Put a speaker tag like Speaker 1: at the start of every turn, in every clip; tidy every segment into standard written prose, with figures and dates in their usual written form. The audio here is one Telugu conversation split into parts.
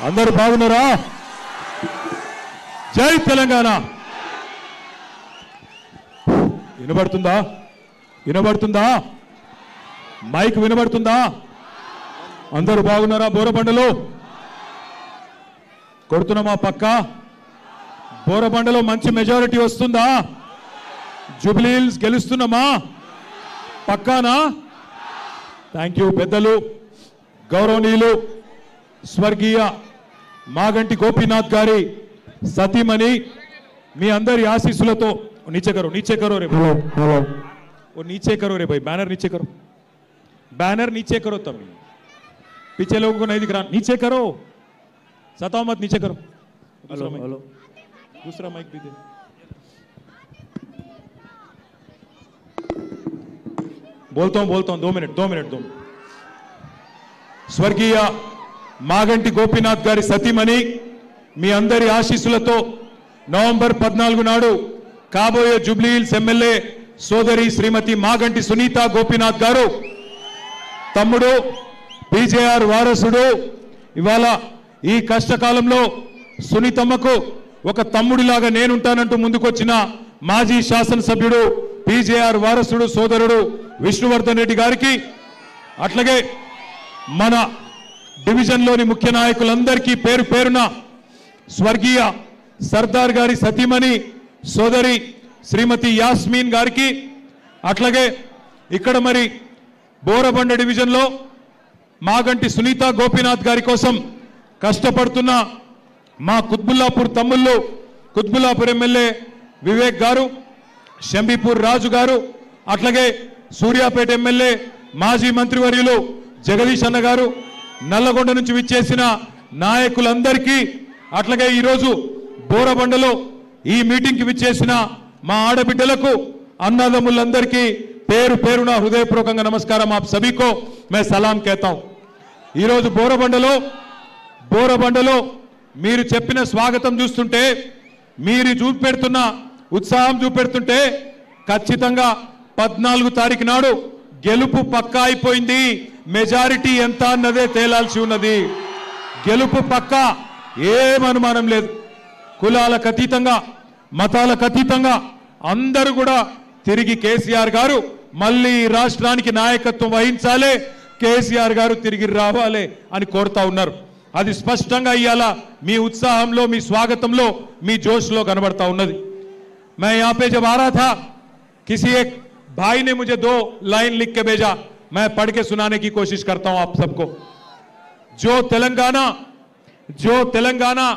Speaker 1: అందరూ బాగున్నారా? జై తెలంగాణ. వినబడుతుందా? వినబడుతుందా? మైక్ వినబడుతుందా? అందరూ బాగున్నారా? బోరబండలో కొడుతున్నామా? పక్క బోరబండలో మంచి మెజారిటీ వస్తుందా? జూబ్లీ హిల్స్ గెలుస్తున్నామా? పక్కానా? Thank you. పెద్దలు గౌరవనీయులు స్వర్గీయ మాగంటి గోపీనాథ్ గారి సతీమణి మీ అందరి ఆశీస్సులతో नीचे करो रे भाई, वो नीचे करो रे भाई, बैनर नीचे करो, बैनर नीचे करो, तब पीछे लोगों को नहीं दिख रहा, नीचे करो, सताओ मत, नीचे करो. हेलो हेलो, दूसरा माइक भी दे. बोलता हूं 2 मिनट. स्वर्गीय మాగంటి గోపీనాథ్ గారి సతీమణి మీ అందరి ఆశీస్సులతో నవంబర్ 14 నాడు కాబోయే జూబ్లీ హిల్స్ ఎమ్మెల్యే సోదరి శ్రీమతి మాగంటి సునీత గోపీనాథ్ గారు తమ్ముడు పీజేఆర్ వారసుడు ఇవాళ ఈ కష్టకాలంలో సునీతమ్మకు ఒక తమ్ముడిలాగా నేనుంటానంటూ ముందుకొచ్చిన మాజీ శాసనసభ్యుడు పీజేఆర్ వారసుడు సోదరుడు విష్ణువర్ధన్ రెడ్డి గారికి అట్లాగే మన డివిజన్లోని ముఖ్య నాయకులందరికీ పేరు పేరున స్వర్గీయ సర్దార్ గారి సతీమణి సోదరి శ్రీమతి యాస్మిన్ గారికి అట్లాగే ఇక్కడ మరి బోరబండ డివిజన్లో మాగంటి సునీత గోపీనాథ్ గారి కోసం కష్టపడుతున్న మా కుత్బుల్లాపూర్ తమ్ముళ్ళు కుత్బుల్లాపూర్ ఎమ్మెల్యే వివేక్ గారు, షంబీపూర్ రాజు గారు, అట్లాగే సూర్యాపేట ఎమ్మెల్యే మాజీ మంత్రివర్యులు జగదీష్ అన్న గారు, నల్లగొండ నుంచి విచ్చేసిన నాయకులందరికీ అట్లాగే ఈరోజు బోరబండలో ఈ మీటింగ్ కి విచ్చేసిన మా ఆడబిడ్డలకు అన్నదమ్ములందరికీ పేరు పేరున హృదయపూర్వకంగా నమస్కారం. आप सभी को मैं सलाम कहता हूं. ఈ రోజు బోరబండలో మీరు చెప్పిన స్వాగతం చూస్తుంటే, మీరు చూపెడుతున్న ఉత్సాహం చూపెడుతుంటే ఖచ్చితంగా 14 తారీఖు నాడు గెలుపు పక్కా అయిపోయింది. మెజారిటీ ఎంత అన్నదే తేలాల్సి ఉన్నది. గెలుపు పక్కా, ఏం అనుమానం లేదు. కులాలకు అతీతంగా మతాలకు అతీతంగా అందరూ కూడా తిరిగి కేసీఆర్ గారు మళ్ళీ రాష్ట్రానికి నాయకత్వం వహించాలి, కేసీఆర్ గారు తిరిగి రావాలి అని కోరుతా ఉన్నారు. అది స్పష్టంగా ఇయాల మీ ఉత్సాహంలో, మీ స్వాగతంలో, మీ జోష్లో కనబడతా ఉన్నది. मैं यहाँ पे जब आ रहा था, किसी एक भाई ने मुझे 2 लाइन लिख के भेजा, मैं पढ़ के सुनाने की कोशिश करता हूं आप सबको. जो तेलंगाना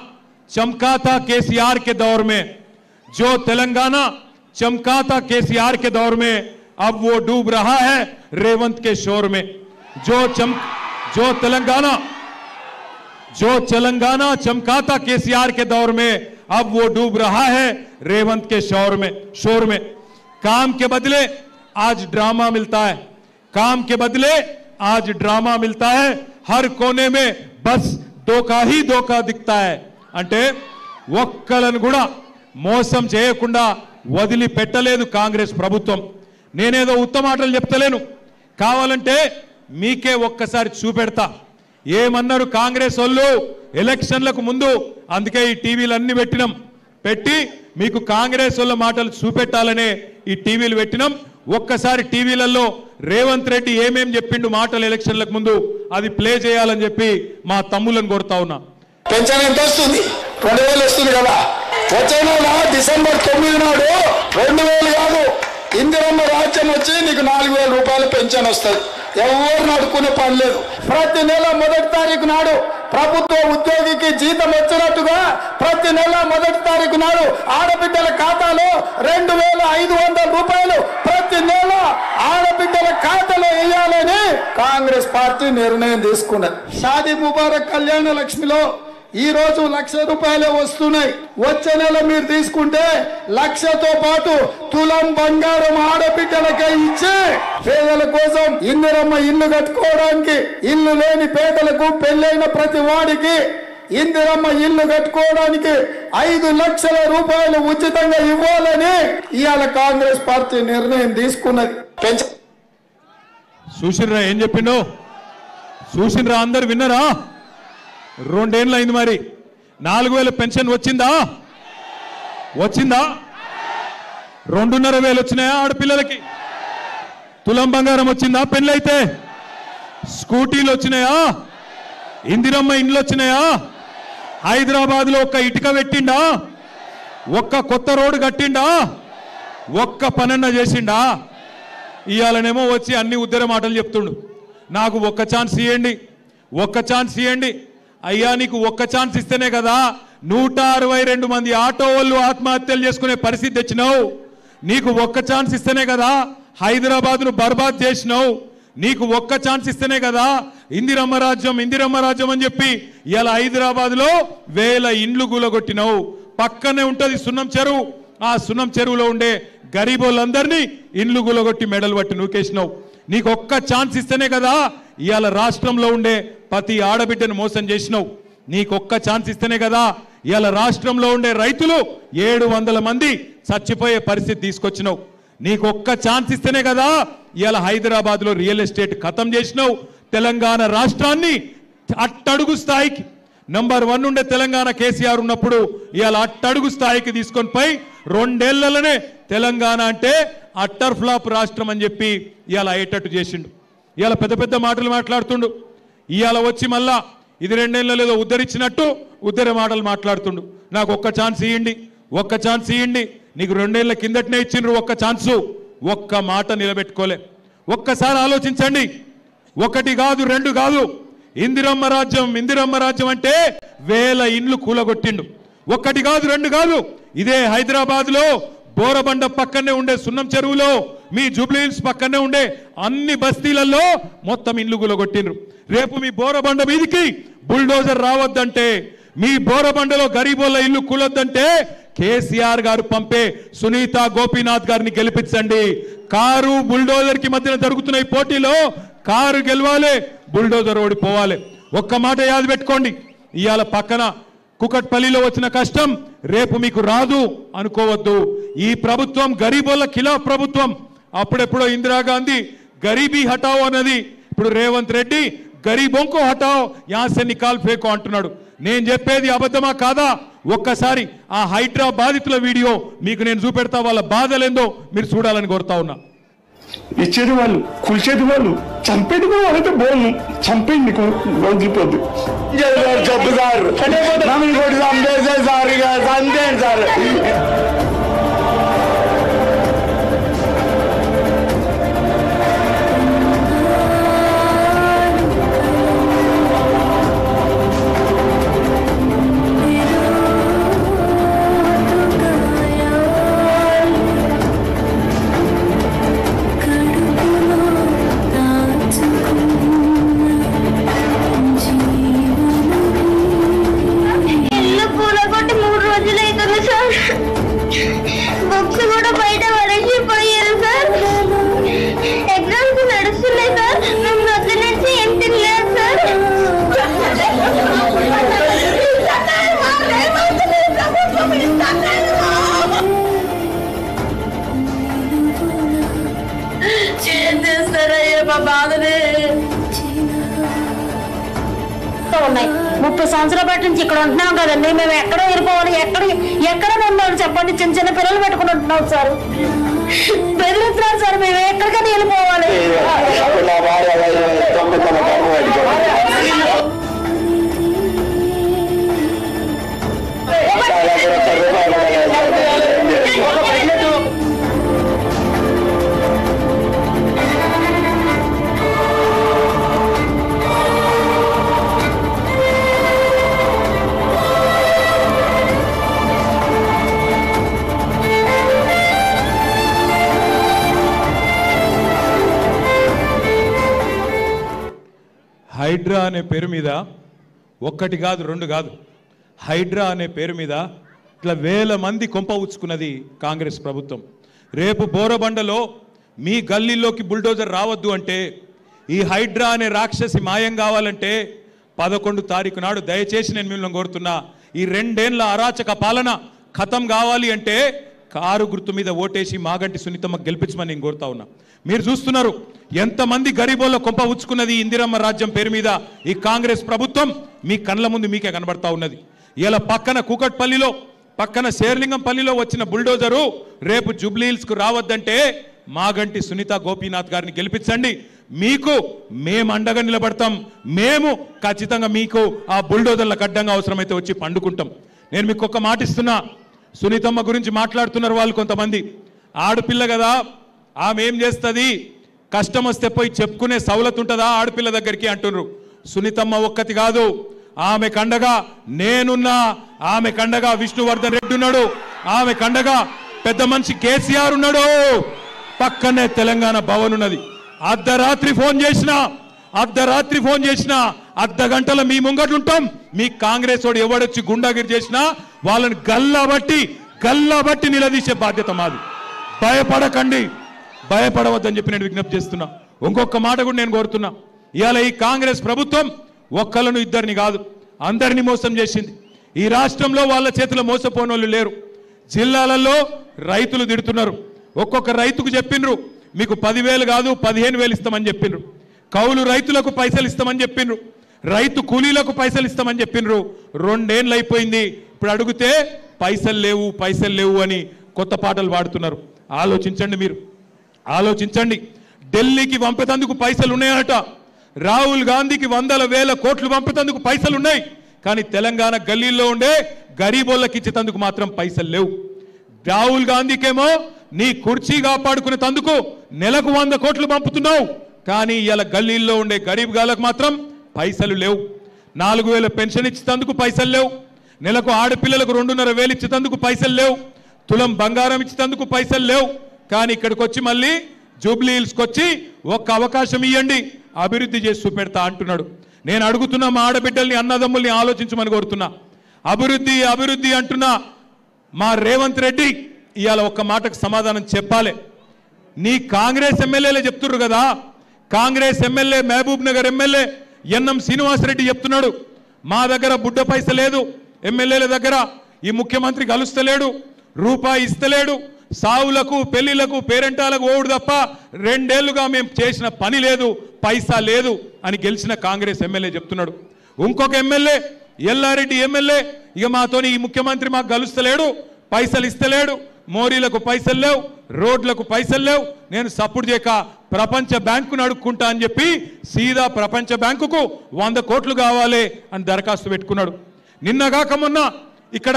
Speaker 1: चमका था केसीआर के दौर में, जो तेलंगाना चमका था केसीआर के दौर में, अब वो डूब रहा है रेवंत के शोर में. जो तेलंगाना चमका था केसीआर के दौर में, अब वो डूब रहा है रेवंत के शोर में. काम के बदले आज ड्रामा मिलता है, काम के बदले आज ड्रामा मिलता है, हर कोने में बस धोखा ही धोखा दिखता है. అంటే ఒక్కలను కూడా మోసం చేయకుండా వదిలిపెట్టలేదు కాంగ్రెస్ ప్రభుత్వం. నేనేదో ఉత్తమ మాటలు చెప్తలేను, కావాలంటే మీకే ఒక్కసారి చూపెడతా. ఏమన్నారు కాంగ్రెస్ వాళ్ళు ఎలక్షన్లకు ముందు? అందుకే ఈ టీవీలు అన్ని పెట్టి మీకు కాంగ్రెస్ వాళ్ళ మాటలు చూపెట్టాలనే ఈ టీవీలు పెట్టినాం. ఒక్కసారి టీవీలలో రేవంత్ రెడ్డి ఏమేం చెప్పిండు మాటలు ఎలక్షన్లకు ముందు అది ప్లే చేయాలని చెప్పి మా తమ్ములను కోరుతా ఉన్నా.
Speaker 2: పెన్షన్ ఎంత వస్తుంది? 2000 వస్తుంది కదా. వచ్చే నెల డిసెంబర్ 9 నాడు 2000 కాదు, ఇందిరమ్మ రాజ్యం వచ్చి నీకు 4000 రూపాయలు పెన్షన్ వస్తుంది. ఎవరు అడుక్కునే పని లేదు. ప్రతి నెల 1వ తారీఖు నాడు ప్రభుత్వ ఉద్యోగికి జీతం వచ్చినట్టుగా ప్రతి నెల 1వ తారీఖు నాడు ఆడబిడ్డల ఖాతాలో 2500 రూపాయలు ప్రతి నెల ఆడబిడ్డల ఖాతాలో వేయాలని కాంగ్రెస్ పార్టీ నిర్ణయం తీసుకున్నది. షాదీ ముబారక్ కళ్యాణ లక్ష్మిలో ఈ రోజు 1,00,000 రూపాయలే వస్తున్నాయి. వచ్చే నెల మీరు తీసుకుంటే 1,00,000తో పాటు తులం బంగారం ఆడబిడ్డలకే ఇచ్చి పేదల కోసం ఇందిరమ్మ ఇల్లు కట్టుకోవడానికి, ఇల్లు లేని పేదలకు, పెళ్ళైన ప్రతి వాడికి ఇందిరమ్మ ఇల్లు కట్టుకోవడానికి 5 లక్షల రూపాయలు ఉచితంగా ఇవ్వాలని ఇవాళ కాంగ్రెస్ పార్టీ నిర్ణయం తీసుకున్నది.
Speaker 1: చూసినరా ఏం చెప్పిండో? చూసినరా? అందరు విన్నరా? 2 ఏళ్ళు అయింది. మరి 4000 పెన్షన్ వచ్చిందా? 2,500 వచ్చినాయా ఆడపిల్లలకి? తులం బంగారం వచ్చిందా పెళ్ళైతే? స్కూటీలు వచ్చినాయా? ఇందిరమ్మ ఇండ్లు వచ్చినాయా? హైదరాబాద్లో ఒక్క ఇటుక పెట్టిండా? ఒక్క కొత్త రోడ్డు కట్టిండా? ఒక్క పనన్న చేసిండా? ఇవాళనేమో వచ్చి అన్ని ఉద్దర మాటలు చెప్తుండు. నాకు ఒక్క ఛాన్స్ ఇవ్వండి, ఒక్క ఛాన్స్ ఇవ్వండి. అయ్యా నీకు ఒక్క ఛాన్స్ ఇస్తేనే కదా 162 మంది ఆటో వాళ్ళు ఆత్మహత్యలు చేసుకునే పరిస్థితి తెచ్చినావు. నీకు ఒక్క ఛాన్స్ ఇస్తేనే కదా హైదరాబాద్ను బర్బాద్ చేసినావు. నీకు ఒక్క ఛాన్స్ ఇస్తేనే కదా ఇందిరమ్మ రాజ్యం అని చెప్పి ఇలా హైదరాబాద్లో 1000 ఇండ్లు కూలగొట్టినావు. పక్కనే ఉంటుంది సున్నం చెరువు. ఆ సున్నం చెరువులో ఉండే గరీబోళ్ళందరినీ ఇండ్లు కూలగొట్టి మెడలు పట్టి నూకేసినావు. నీకు ఒక్క ఛాన్స్ ఇస్తేనే కదా ఇవాళ రాష్ట్రంలో ఉండే ప్రతి ఆడబిడ్డను మోసం చేసినావు. నీకు ఒక్క ఛాన్స్ ఇస్తేనే కదా ఇవాళ రాష్ట్రంలో ఉండే రైతులు 700 మంది చచ్చిపోయే పరిస్థితి తీసుకొచ్చినావు. నీకు ఒక్క ఛాన్స్ ఇస్తేనే కదా ఇవాళ హైదరాబాద్లో రియల్ ఎస్టేట్ ఖతం చేసినావు. తెలంగాణ రాష్ట్రాన్ని అట్టడుగు స్థాయికి నంబర్ 1 ఉండే తెలంగాణ కేసీఆర్ ఉన్నప్పుడు ఇవాళ అట్టడుగు స్థాయికి తీసుకొని పోయి 2 ఏళ్లలోనే తెలంగాణ అంటే అట్టర్ ఫ్లాప్ రాష్ట్రం అని చెప్పి ఇవాళ అయ్యేటట్టు చేసిండు. ఇవాళ పెద్ద పెద్ద మాటలు మాట్లాడుతుండు. ఇవాళ వచ్చి మళ్ళా ఇది 2 ఏళ్ళలో ఏదో ఉద్ధరించినట్టు ఉద్ధర మాటలు మాట్లాడుతుండు. నాకు ఒక్క ఛాన్స్ ఇవ్వండి, ఒక్క ఛాన్స్ ఇవ్వండి. నీకు 2 ఏళ్ల కిందటనే ఇచ్చిండ్రు ఒక్క ఛాన్సు. ఒక్క మాట నిలబెట్టుకోలే. ఒక్కసారి ఆలోచించండి. 1 కాదు 2 కాదు. ఇందిరమ్మ రాజ్యం అంటే 1000 ఇండ్లు కూలగొట్టిండు. 1 కాదు 2 కాదు. ఇదే హైదరాబాద్లో బోరబండ పక్కనే ఉండే సున్నం చెరువులో, మీ జూబ్లీ హిల్స్ పక్కనే ఉండే అన్ని బస్తీలలో మొత్తం ఇండ్లు కూలగొట్టిండ్రు. రేపు మీ బోరబండ మీదికి బుల్డోజర్ రావద్దంటే, మీ బోరబండలో గరీబోళ్ళ ఇల్లు కూలొద్దంటే కేసీఆర్ గారు పంపే సునీత గోపీనాథ్ గారిని గెలిపించండి. కారు బుల్డోజర్ కి మధ్యన జరుగుతున్న ఈ పోటీలో కారు గెలవాలి, బుల్డోజర్ ఓడిపోవాలి. ఒక్క మాట యాద పెట్టుకోండి. ఇవాళ పక్కన కుకట్పల్లిలో వచ్చిన కష్టం రేపు మీకు రాదు అనుకోవద్దు. ఈ ప్రభుత్వం గరీబోళ్ళ ఖిలాఫ్ ప్రభుత్వం. అప్పుడెప్పుడో ఇందిరాగాంధీ గరీబీ హటావో అన్నది, ఇప్పుడు రేవంత్ రెడ్డి గరీబోంకో హటావో యాసే నికాల్ ఫేకో అంటున్నాడు. నేను చెప్పేది అబద్ధమా కాదా? ఒక్కసారి ఆ హైడ్రా బాధితుల వీడియో మీకు నేను చూపెడతా. వాళ్ళ బాధలేందో మీరు చూడాలని కోరుతా ఉన్నా.
Speaker 3: ఇచ్చేది వాళ్ళు, కూల్చేది వాళ్ళు, చంపేది కూడా వాళ్ళైతే బోను చంపేయండి వదిలిపోద్దు. చెప్పు సార్ నమ్మికోటి చంపేసే సార్, ఇక చంపేయండి సార్.
Speaker 4: ఉన్నాయి 30 సంవత్సరాల పాటు నుంచి ఇక్కడ ఉంటున్నాం కదండి. మేము ఎక్కడో వెళ్ళిపోవాలి, ఎక్కడ ఉండాలి చెప్పండి. చిన్న చిన్న పిల్లలు పెట్టుకుని ఉంటున్నాం సార్, బెదిరిస్తున్నారు సార్. మేము ఎక్కడికైనా వెళ్ళిపోవాలి.
Speaker 1: హైడ్రా అనే పేరు మీద 1 కాదు 2 కాదు, హైడ్రా అనే పేరు మీద ఇట్లా 1000 మంది కొంప ఉచ్చుకున్నది కాంగ్రెస్ ప్రభుత్వం. రేపు బోరబండలో మీ గల్లీలోకి బుల్డోజర్ రావద్దు అంటే, ఈ హైడ్రా అనే రాక్షసి మాయం కావాలంటే 11 తారీఖు నాడు దయచేసి నేను మిమ్మల్ని కోరుతున్నా, ఈ 2 ఏళ్ల అరాచక పాలన ఖతం కావాలి అంటే కారు గుర్తు మీద ఓటేసి మాగంటి సునీతమ్మ గెలిపించమని నేను కోరుతా ఉన్నా. మీరు చూస్తున్నారు ఎంతమంది గరీబోళ్ళ కొంప ఉచ్చుకున్నది ఇందిరమ్మ రాజ్యం పేరు మీద ఈ కాంగ్రెస్ ప్రభుత్వం. మీ కళ్ళ ముందు మీకే కనబడతా ఉన్నది. ఇలా పక్కన కూకట్పల్లిలో, పక్కన శేర్లింగంపల్లిలో వచ్చిన బుల్డోజరు రేపు జూబ్లీహిల్స్కు రావద్దంటే మాగంటి సునీత గోపీనాథ్ గారిని గెలిపించండి, మీకు మేము అండగా నిలబడతాం, మేము ఖచ్చితంగా మీకు ఆ బుల్డోజర్లకు అడ్డంగా అవసరమైతే వచ్చి పండుకుంటాం. నేను మీకు ఒక మాట ఇస్తున్నా, సునీతమ్మ గురించి మాట్లాడుతున్నారు వాళ్ళు కొంతమంది. ఆడపిల్ల కదా, ఆమె ఏం చేస్తుంది, కష్టం వస్తే పోయి చెప్పుకునే సౌలత్ ఉంటుందా ఆడపిల్ల దగ్గరికి అంటున్నారు. సునీతమ్మ ఒక్కటి కాదు, ఆమె కండగా నేనున్నా, ఆమె కండగా విష్ణువర్ధన్ రెడ్డి ఉన్నాడు, ఆమె కండగా పెద్ద మనిషి కేసీఆర్ ఉన్నాడు, పక్కనే తెలంగాణ భవన్ ఉన్నది. అర్ధరాత్రి ఫోన్ చేసినా అర్ధ గంటల మీ ముంగట్లుంటాం. మీ కాంగ్రెస్ వాడు ఎవడొచ్చి గుండాగిరి చేసినా వాళ్ళని గల్లబట్టి నిలదీసే బాధ్యత మాది. భయపడకండి, భయపడవద్దని చెప్పి నేను విజ్ఞప్తి చేస్తున్నా. ఇంకొక మాట కూడా నేను కోరుతున్నా, ఇవాళ ఈ కాంగ్రెస్ ప్రభుత్వం ఒక్కళ్ళను ఇద్దరిని కాదు అందరినీ మోసం చేసింది. ఈ రాష్ట్రంలో వాళ్ళ చేతిలో మోసపోని వాళ్ళు లేరు. జిల్లాలలో రైతులు తిడుతున్నారు. ఒక్కొక్క రైతుకు చెప్పిండ్రు మీకు 10,000 కాదు 15,000 ఇస్తామని చెప్పిండ్రు. కౌలు రైతులకు పైసలు ఇస్తామని చెప్పిండ్రు, రైతు కూలీలకు పైసలు ఇస్తామని చెప్పిండ్రు. 2 ఏళ్ళు అయిపోయింది, ఇప్పుడు అడిగితే పైసలు లేవు అని కొత్త పాటలు పాడుతున్నారు. ఆలోచించండి, మీరు ఆలోచించండి. ఢిల్లీకి పంపేందుకు పైసలు ఉన్నాయట, రాహుల్ గాంధీకి 100,000 కోట్లు పంపేందుకు పైసలు ఉన్నాయి, కానీ తెలంగాణ గల్లీల్లో ఉండే గరీబోళ్ళకి ఇచ్చేందుకు మాత్రం పైసలు లేవు. రాహుల్ గాంధీకేమో నీ కుర్చీ కాపాడుకునేందుకు నెలకు 100 కోట్లు పంపుతున్నావు, కానీ ఇలా గల్లీల్లో ఉండే గరీబ్ గాళ్ళకు మాత్రం పైసలు లేవు. 4,000 పెన్షన్ ఇచ్చేందుకు పైసలు లేవు, నెలకు ఆడపిల్లలకు 2,500 ఇచ్చేందుకు పైసలు లేవు, తులం బంగారం ఇచ్చేందుకు పైసలు లేవు. కానీ ఇక్కడికి వచ్చి మళ్ళీ జూబ్లీహిల్స్కి వచ్చి ఒక్క అవకాశం ఇవ్వండి అభివృద్ధి చేసి చూపెడతా అంటున్నాడు. నేను అడుగుతున్నా, మా ఆడబిడ్డల్ని అన్నదమ్ముల్ని ఆలోచించమని కోరుతున్నా. అభివృద్ధి అంటున్నా మా రేవంత్ రెడ్డి ఇవాళ ఒక్క మాటకు సమాధానం చెప్పాలి. నీ కాంగ్రెస్ ఎమ్మెల్యేలే చెప్తున్నారు కదా, Congress MLA Mahbubnagar MLA NM Srinivasa Reddy చెప్తున్నాడు, మా దగ్గర బుడ్డ పైస లేదు, ఎమ్మెల్యేల దగ్గర ఈ ముఖ్యమంత్రి కలుస్తలేడు, రూపాయి ఇస్తలేడు, సావులకు పెళ్లిలకు పేరెంటాలకు ఓడు తప్ప 2 ఏళ్లుగా మేము చేసిన పని లేదు, పైసా లేదు అని గెలిచిన కాంగ్రెస్ ఎమ్మెల్యే చెప్తున్నాడు. ఇంకొక ఎమ్మెల్యే ఎల్లారెడ్డి ఎమ్మెల్యే ఇక మాతోని ఈ ముఖ్యమంత్రి మాకు కలుస్తలేడు, పైసలు ఇస్తలేడు, మోరీలకు పైసలు లేవు, రోడ్లకు పైసలు లేవు, నేను సపోర్ట్ చేయక ప్రపంచ బ్యాంకును అడుక్కుంటా అని చెప్పి సీదా ప్రపంచ బ్యాంకుకు 100 కోట్లు కావాలి అని దరఖాస్తు పెట్టుకున్నాడు. నిన్నగాక మొన్న ఇక్కడ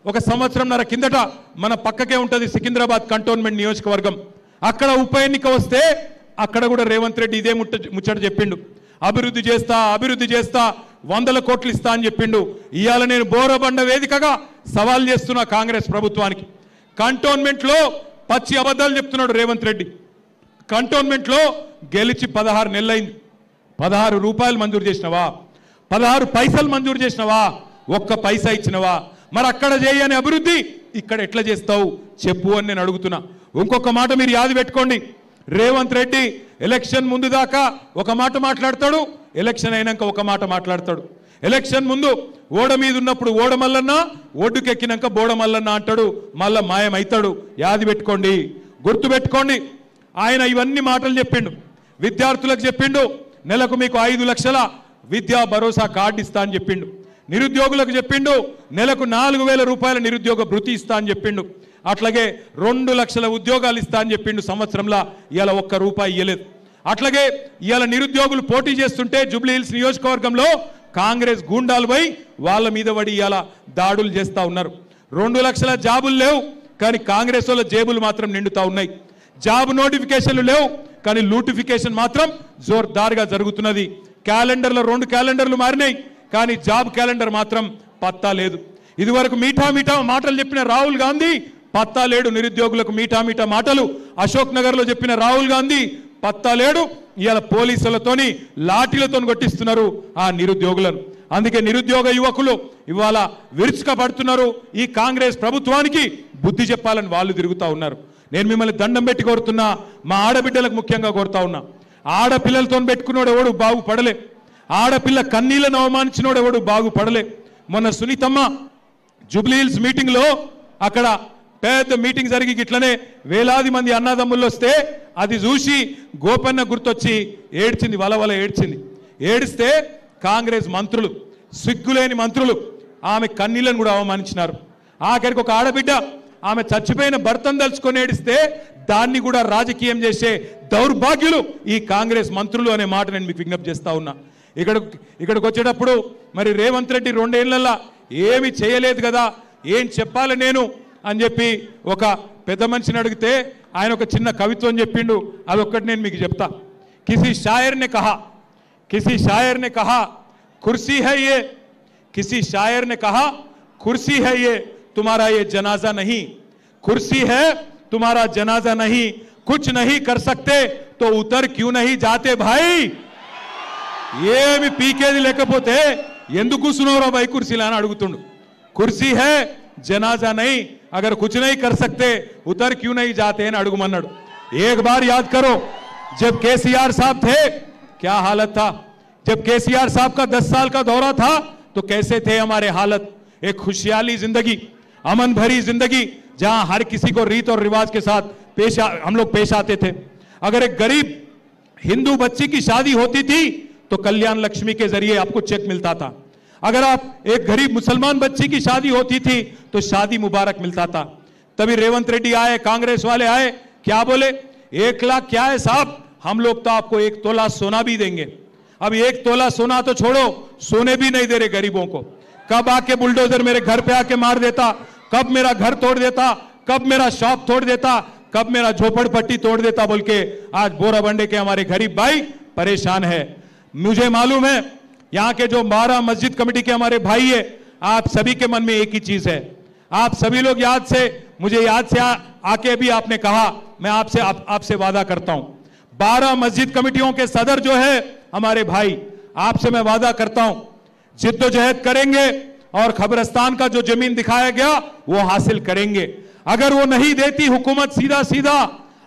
Speaker 1: 1 సంవత్సరంన్నర కిందట మన పక్కకే ఉంటుంది సికింద్రాబాద్ కంటోన్మెంట్ నియోజకవర్గం, అక్కడ ఉప ఎన్నిక వస్తే అక్కడ కూడా రేవంత్ రెడ్డి ఇదే ముచ్చట చెప్పిండు, అభివృద్ధి చేస్తా 100 కోట్లు ఇస్తా అని చెప్పిండు. ఇవాళ నేను బోరబండ వేదికగా సవాల్ చేస్తున్నా కాంగ్రెస్ ప్రభుత్వానికి. కంటోన్మెంట్లో పచ్చి అబద్ధాలు చెప్తున్నాడు రేవంత్ రెడ్డి. కంటోన్మెంట్లో గెలిచి 16 నెలలైంది, 16 రూపాయలు మంజూరు చేసినవా, 16 పైసలు మంజూరు చేసినవా, 1 పైసా ఇచ్చినవా? మరి అక్కడ చేయని అభివృద్ధి ఇక్కడ ఎట్లా చేస్తావు చెప్పు అని నేను అడుగుతున్నా. ఇంకొక మాట మీరు యాది పెట్టుకోండి, రేవంత్ రెడ్డి ఎలక్షన్ ముందు దాకా ఒక మాట మాట్లాడతాడు, ఎలక్షన్ అయినాక ఒక మాట మాట్లాడతాడు. ఎలక్షన్ ముందు ఓడ మీద ఉన్నప్పుడు ఓడ మల్లన్న, ఒడ్డుకెక్కినాక బోడ మల్లన్న అంటాడు, మళ్ళా మాయమవుతాడు. యాది పెట్టుకోండి, గుర్తు పెట్టుకోండి. ఆయన ఇవన్నీ మాటలు చెప్పిండు, విద్యార్థులకు చెప్పిండు నెలకు మీకు 5 లక్షల విద్యా భరోసా కార్డు ఇస్తా అని చెప్పిండు, నిరుద్యోగులకు చెప్పిండు నెలకు 4,000 రూపాయల నిరుద్యోగ భృతి ఇస్తా అని చెప్పిండు, అట్లాగే 2 లక్షల ఉద్యోగాలు ఇస్తా అని చెప్పిండు. సంవత్సరంలో ఇవాళ 1 రూపాయి ఇవ్వలేదు. అట్లాగే ఇవాళ నిరుద్యోగులు పోటీ చేస్తుంటే జూబ్లీహిల్స్ నియోజకవర్గంలో కాంగ్రెస్ గూండాలు పోయి వాళ్ళ మీద పడి ఇవాళ దాడులు చేస్తూ ఉన్నారు. 2 లక్షల జాబులు లేవు, కానీ కాంగ్రెస్ వాళ్ళ జేబులు మాత్రం నిండుతూ ఉన్నాయి. జాబ్ నోటిఫికేషన్లు లేవు, కానీ లూటిఫికేషన్ మాత్రం జోర్దార్గా జరుగుతున్నది. క్యాలెండర్లో 2 క్యాలెండర్లు మారినాయి, కానీ జాబ్ క్యాలెండర్ మాత్రం పత్తా లేదు. ఇదివరకు మీఠా మాటలు చెప్పిన రాహుల్ గాంధీ పత్తా లేడు, నిరుద్యోగులకు మీఠా మాటలు అశోక్ నగర్లో చెప్పిన రాహుల్ గాంధీ పత్తా లేడు. ఇవాళ పోలీసులతోని లాఠీలతో కొట్టిస్తున్నారు ఆ నిరుద్యోగులను. అందుకే నిరుద్యోగ యువకులు ఇవాళ విరుచుకపడుతున్నారు. ఈ కాంగ్రెస్ ప్రభుత్వానికి బుద్ధి చెప్పాలని వాళ్ళు తిరుగుతూ ఉన్నారు. నేను మిమ్మల్ని దండం పెట్టి కోరుతున్నా, మా ఆడబిడ్డలకు ముఖ్యంగా కోరుతా ఉన్నా, ఆడపిల్లలతో పెట్టుకున్నాడు ఎవడు బాగుపడలే, ఆడపిల్ల కన్నీళ్లను అవమానించినోడు ఎవడు బాగుపడలే. మొన్న సునీతమ్మ జూబ్లీహిల్స్ మీటింగ్లో అక్కడ పెద్ద మీటింగ్ జరిగి ఇట్లనే వేలాది మంది అన్నదమ్ముళ్ళు వస్తే అది చూసి గోపన్న గుర్తొచ్చి ఏడ్చింది, వలవల ఏడ్చింది. ఏడిస్తే కాంగ్రెస్ మంత్రులు సిగ్గులేని మంత్రులు ఆమె కన్నీళ్లను కూడా అవమానించినారు. ఆఖరికి ఒక ఆడబిడ్డ ఆమె చచ్చిపోయిన భర్తను తలుచుకొని ఏడిస్తే దాన్ని కూడా రాజకీయం చేసే దౌర్భాగ్యులు ఈ కాంగ్రెస్ మంత్రులు అనే మాట నేను మీకు విజ్ఞప్తి చేస్తా ఉన్నా. ఇక్కడికి వచ్చేటప్పుడు మరి రేవంత్ రెడ్డి 2 ఏళ్లలో ఏమి చేయలేదు కదా, ఏం చెప్పాలి నేను అని చెప్పి ఒక పెద్ద మనిషిని అడిగితే ఆయన ఒక చిన్న కవిత్వం చెప్పిండు. అదొక్కటి నేను మీకు చెప్తా. కిసి షాయర్ నే కహా కుర్సీ హై యే, కిసి షాయర్ నే కహా కుర్సీ హై యే तुम्हारा ये जनाजा नहीं, कुर्सी है तुम्हारा जनाजा नहीं, कुछ नहीं कर सकते तो उतर क्यों नहीं जाते भाई. ఏమి పీకేది లేకపోతే ఎందుకు కూర్చున్నారో భాई కుర్సీలో అని అడుగుతుండు. కుర్సీ है जनाजा नहीं, अगर कुछ नहीं कर सकते उतर क्यों नहीं जाते అని అడుగుమన్నాడు. एक बार याद करो जब केसीआर साहब थे क्या हालत था, जब केसीआर साहब का 10 साल का दौरा था तो कैसे थे हमारे हालत. एक खुशहाली जिंदगी, अमन भरी जिंदगी जहां हर किसी को रीत और रिवाज के साथ हम लोग पेश आते थे. अगर एक गरीब हिंदू बच्ची की शादी होती थी तो कल्याण लक्ष्मी के जरिए आपको चेक मिलता था. अगर आप एक गरीब मुसलमान बच्ची की शादी होती थी तो शादी मुबारक मिलता था. तभी रेवंत रेड्डी आए, कांग्रेस वाले आए, क्या बोले 1 लाख क्या है साहब, हम लोग तो आपको 1 तोला सोना भी देंगे. अब 1 तोला सोना तो छोड़ो, सोने भी नहीं दे रहे गरीबों को. कब आके बुलडोजर मेरे घर पे आके मार देता, कब मेरा घर तोड़ देता, कब मेरा शॉप तोड़ देता, कब मेरा झोपड़पट्टी तोड़ देता बोल के आज बोराबंडे के हमारे गरीब भाई परेशान है. मुझे मालूम है यहां के जो 12 मस्जिद कमेटी के हमारे भाई है, आप सभी के मन में एक ही चीज है. आप सभी लोग मुझे याद से आके भी आपने कहा, मैं आपसे वादा करता हूं 12 मस्जिद कमेटियों के सदर जो है हमारे भाई, आपसे मैं वादा करता हूं जिद्दोजहद करेंगे और खबरस्तान का जो जमीन दिखाया गया वो हासिल करेंगे. अगर वो नहीं देती हुकूमत सीधा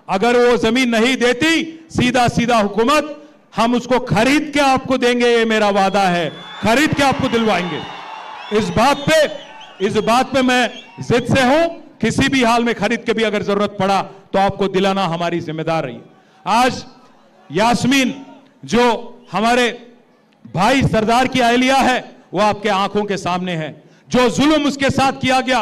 Speaker 1: अगर वो जमीन नहीं देती सीधा हुकूमत हम उसको खरीद के आपको देंगे, ये मेरा वादा है, खरीद के आपको दिलवाएंगे. इस बात पे मैं जिद से हूं, किसी भी हाल में खरीद के भी अगर जरूरत पड़ा तो आपको दिलाना हमारी जिम्मेदार रही. आज यास्मीन जो हमारे भाई सरदार की अहलिया है वो आपके आंखों के सामने है. जो जुल्म उसके साथ किया गया,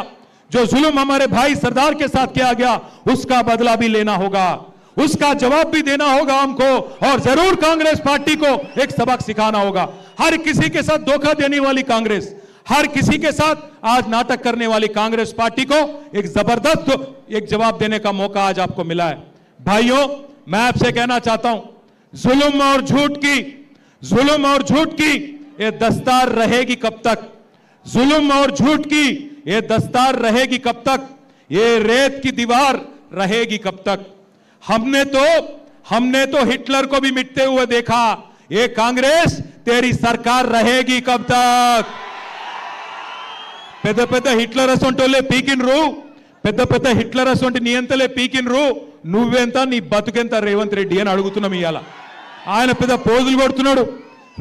Speaker 1: जो जुल्म हमारे भाई सरदार के साथ किया गया, उसका बदला भी लेना होगा, उसका जवाब भी देना होगा हमको, और जरूर कांग्रेस पार्टी को एक सबक सिखाना होगा. हर किसी के साथ धोखा देने वाली कांग्रेस, हर किसी के साथ आज नाटक करने वाली कांग्रेस पार्टी को एक जबरदस्त एक जवाब देने का मौका आज आपको मिला है. भाइयों, मैं आपसे कहना चाहता हूं जुल्म और झूठ की ये दस्तार रहेगी कब तक, जुल्म और झूठ की ये दस्तार रहेगी कब तक, ये रेत की दीवार रहेगी कब तक. हमने तो हिटलर को भी मिटते हुए देखा, ये कांग्रेस तेरी सरकार रहेगी कब तक. పెద్ద హిట్లర్ అసొంటోలే పీకిన్రు, పెద్ద హిట్లర్ అసొంటి నియంతలే పీకిన్రు, నువ్వెంత నీ బతుకెంత రేవంత్ రెడ్డి అని అడుగుతున్నాం. ఇవాళ ఆయన పెద్ద పోజులు కొడుతున్నాడు,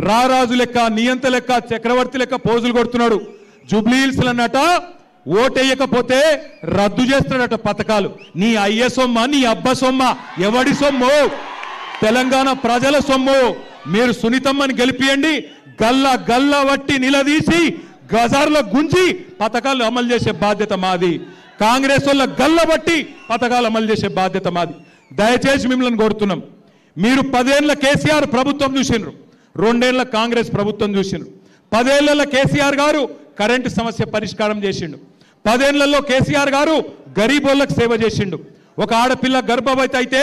Speaker 1: రారాజు లెక్క, నియంత లెక్క, చక్రవర్తి లెక్క పోజులు కొడుతున్నాడు. జూబ్లీ హిల్స్ అన్నట ఓటేయకపోతే రద్దు చేస్తాడట పథకాలు. నీ అయ్య సొమ్మ, నీ అబ్బ సొమ్మ, ఎవడి సొమ్ము? తెలంగాణ ప్రజల సొమ్ము. మీరు సునీతమ్మని గెలిపియండి, గల్ల వట్టి నిలదీసి గజార్లో గుంజి పథకాలు అమలు చేసే బాధ్యత మాది. కాంగ్రెస్ వాళ్ళ గల్ల బట్టి పథకాలు అమలు చేసే బాధ్యత మాది. దయచేసి మిమ్మల్ని కోరుతున్నాం, మీరు 10 ఏళ్ల కేసీఆర్ ప్రభుత్వం చూసిండ్రు, 2 ఏళ్ల కాంగ్రెస్ ప్రభుత్వం చూసిండ్రు. 10 ఏళ్ల కేసీఆర్ గారు కరెంటు సమస్య పరిష్కారం చేసిండు, 10 ఏళ్లలో కేసీఆర్ గారు గరీబోళ్ళకు సేవ చేసిండు. ఒక ఆడపిల్ల గర్భవతి అయితే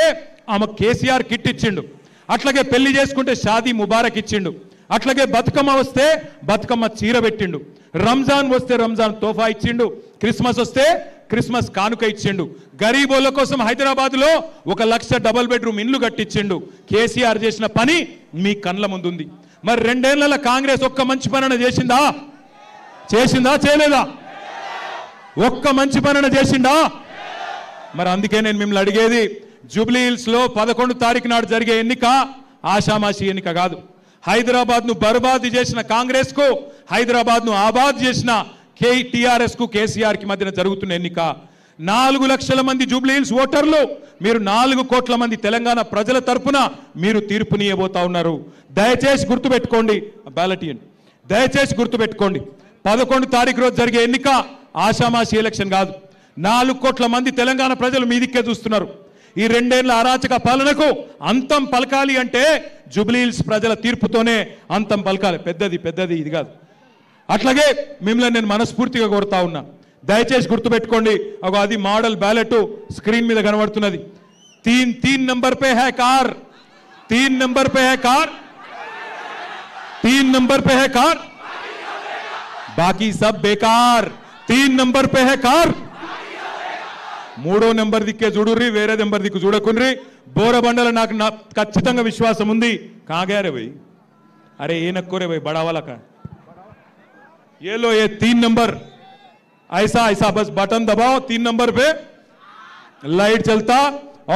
Speaker 1: ఆమె కేసీఆర్ కిట్ ఇచ్చిండు, అట్లాగే పెళ్లి చేసుకుంటే షాదీ ముబారక్ ఇచ్చిండు, అట్లాగే బతుకమ్మ వస్తే బతుకమ్మ చీర పెట్టిండు, రంజాన్ వస్తే రంజాన్ తోఫా ఇచ్చిండు, క్రిస్మస్ వస్తే క్రిస్మస్ కానుక ఇచ్చిండు. గరీబోళ్ళ కోసం హైదరాబాద్లో 1 లక్ష డబుల్ బెడ్రూమ్ ఇండ్లు కట్టించిండు. కేసీఆర్ చేసిన పని మీ కండ్ల ముందుంది. మరి 2 ఏళ్ల కాంగ్రెస్ ఒక్క మంచి పని చేసిందా చేయలేదా? ఒక్క మంచి పని చేసిందా? మరి అందుకే నేను మిమ్మల్ని అడిగేది, జూబ్లీ హిల్స్ లో 11 తారీఖు నాడు జరిగే ఎన్నిక ఆషామాషి ఎన్నిక కాదు. హైదరాబాద్ ను బర్బాద్ చేసిన కాంగ్రెస్ కు, హైదరాబాద్ ను ఆబాద్ చేసిన టీఆర్ఎస్ కు, కేసీఆర్ కి మధ్యన జరుగుతున్న ఎన్నిక. 4 లక్షల మంది జూబ్లీ హిల్స్ ఓటర్లు, మీరు 4 కోట్ల మంది తెలంగాణ ప్రజల తరపున మీరు తీర్పునియబోతా ఉన్నారు. దయచేసి గుర్తుపెట్టుకోండి, బ్యాలెట్ ఇవ్వండి. దయచేసి గుర్తుపెట్టుకోండి, 11 తారీఖు రోజు జరిగే ఎన్నిక ఆషామాషి ఎలక్షన్ కాదు. 4 కోట్ల మంది తెలంగాణ ప్రజలు మీ దిక్కే చూస్తున్నారు. ఈ 2 ఏళ్ల అరాచక పాలనకు అంతం పలకాలి అంటే జూబ్లీహిల్స్ ప్రజల తీర్పుతోనే అంతం పలకాలి. పెద్దది ఇది కాదు. అట్లాగే మిమ్మల్ని నేను మనస్ఫూర్తిగా కోరుతా ఉన్నా, దయచేసి గుర్తుపెట్టుకోండి. అది మోడల్ బ్యాలెట్ స్క్రీన్ మీద కనబడుతున్నది. 3 नंबर पे है कार, 3 नंबर पे है कार, 3 नंबर पे है कार, बाकी सब बेकार. 3 नंबर पे है कार. 3వ నెంబర్ దిక్కే చూడుర్రి, వేరే నెంబర్ దిక్కు చూడకుండ్రి. బోరబండల నాకు ఖచ్చితంగా విశ్వాసం ఉంది. కాగారే భయ్, అరే ఏ నక్కోరే భయ్, బడా वाला का ये लो, ये 3 नंबर ऐसा बस बटन दबाओ, 3 नंबर पे लाइट चलता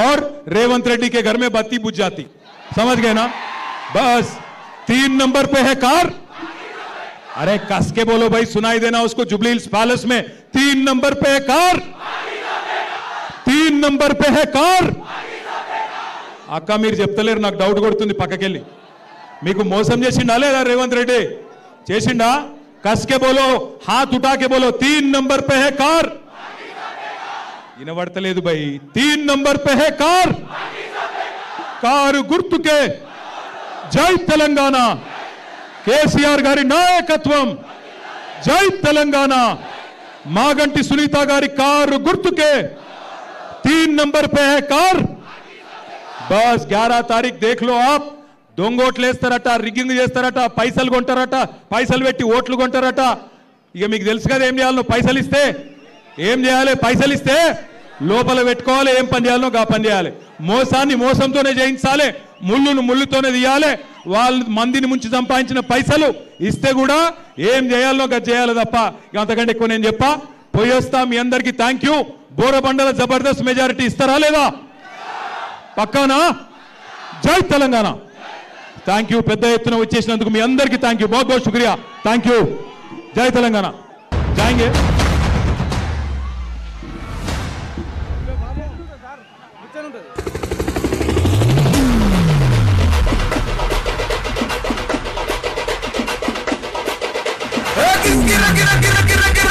Speaker 1: और रेवंत रेड्डी के घर में बत्ती बुझ जाती. समझ गए ना? बस 3 नंबर पे है कार. अरे कस के बोलो भाई, सुनाई देना उसको. जुबली हिल्स पैलेस में 3 नंबर पे है कार, 3 नंबर पे है कार. అక్క మీరు చెప్తలేరు, నాకు డౌట్ కొడుతుంది. పక్కకెళ్ళి మీకు మోసం చేసిండా లేదా రేవంత్ రెడ్డి? చేసిండా? कस के बोलो, हाथ उठा के बोलो, 3 नंबर पे है कार. వినబడతలేదు भाई, 3 नंबर पे है कार. కారు గుర్తుకే జై తెలంగాణ, కేసీఆర్ గారి నాయకత్వం. జై తెలంగాణ. మాగంటి సునీత గారి కారు గుర్తుకే 3 नंबर पे है कार. बस 11 तारीख देख लो आप. దొంగోట్లు వేస్తారట, రిగ్గింగ్ చేస్తారట, పైసలు కొంటారట, పైసలు పెట్టి ఓట్లు కొంటారట. ఇక మీకు తెలుసు కదా ఏం చేయాలో. పైసలు ఇస్తే ఏం చేయాలి? పైసలు ఇస్తే లోపల పెట్టుకోవాలి, ఏం పని చేయాలో గా పని చేయాలి. మోసాన్ని మోసంతోనే జయించాలి, ముళ్ళును ముళ్ళుతోనే తీయాలి. వాళ్ళు మందిని ముంచి సంపాదించిన పైసలు ఇస్తే కూడా ఏం చేయాలో గా చేయాలి తప్ప అంతకంటే ఎక్కువ నేను చెప్పా. పోయొస్తా. మీ అందరికీ థ్యాంక్ యూ. బోరబండల జబర్దస్త్ మెజారిటీ ఇస్తారా లేదా? పక్కానా? జై తెలంగాణ. Thank you. పెద్ద ఎత్తున వచ్చేసినందుకు మీ అందరికీ థ్యాంక్ యూ. बहुत बहुत शुक्रिया. Thank you. జై తెలంగాణ. जाएंगे.
Speaker 5: గిర గిర గిర గిర గిర